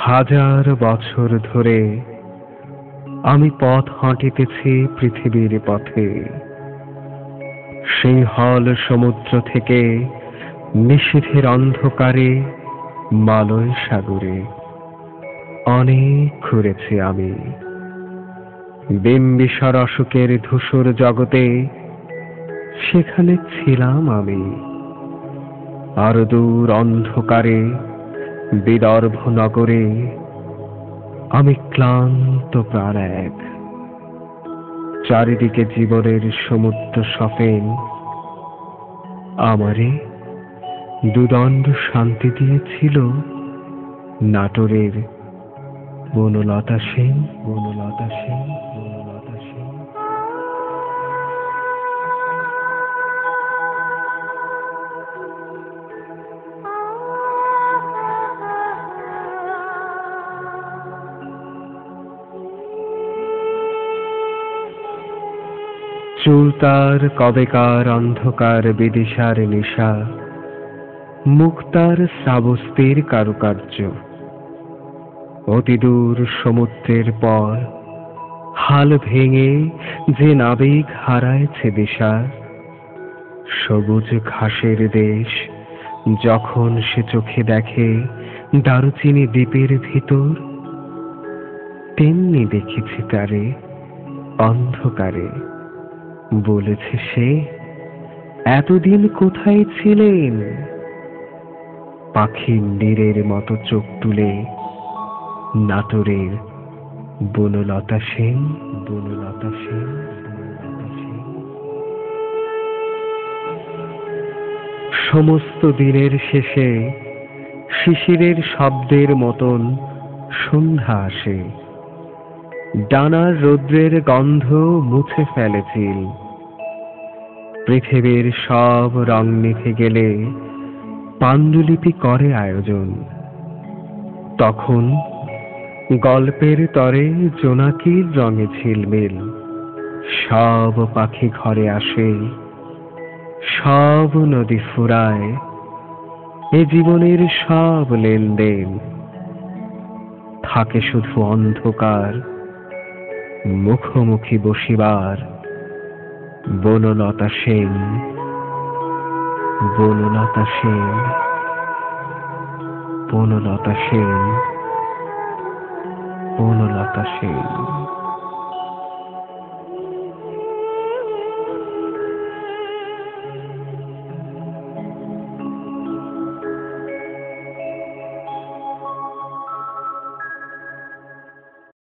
হাজার বছর ধরে আমি পথ হাঁটিতেছি পৃথিবীর পথে। সেই হল সমুদ্র থেকে নিশীথের অন্ধকারে মালয় সাগরে অনেক ঘুরেছি আমি। বিম্বিসার অশোকের ধূসর জগতে সেখানে ছিলাম আমি। আর দূর অন্ধকারে বিদর্ভ নগরে আমি ক্লান্ত প্রাণ এক। চারিদিকে জীবনের সমুদ্র সফেন আমারে দুদণ্ড শান্তি দিয়েছিল নাটোরের বনলতা সেন। বনলতা সেন, বনলতা সেন। চুল তার কবেকার অন্ধকার বিদিশার নিশা, মুখ তার শ্রাবস্তির কারুকার্য। অতিদূর সমুদ্রের পর হাল ভেঙে যে নাবিক হারায়ছে দিশা, সবুজ ঘাসের দেশ যখন সে চোখে দেখে দারুচিনি দ্বীপের ভিতর, তেমনি দেখেছি তারে অন্ধকারে। বলেছে সে, এতদিন কোথায় ছিলেন? পাখির নীরের মতো চোখ তুলে নাটোরের বনলতা সেন। বনলতা সেন, বনলতা সেন। সমস্ত দিনের শেষে শিশিরের শব্দের মতন সন্ধ্যা আসে। ডানার রৌদ্রের গন্ধ মুছে ফেলেছিল। পৃথিবীর সব রং নিভে গেলে পাণ্ডুলিপি করে আয়োজন। তখন গল্পের তরে জোনাকির রঙে ঝিলমিল। সব পাখি ঘরে আসে, সব নদী ফুরায়, এ জীবনের সব লেনদেন। থাকে শুধু অন্ধকার, মুখোমুখি বসিবার বনলতা সেন। বনলতা সেন, বনলতা সেন, বনলতা সেন।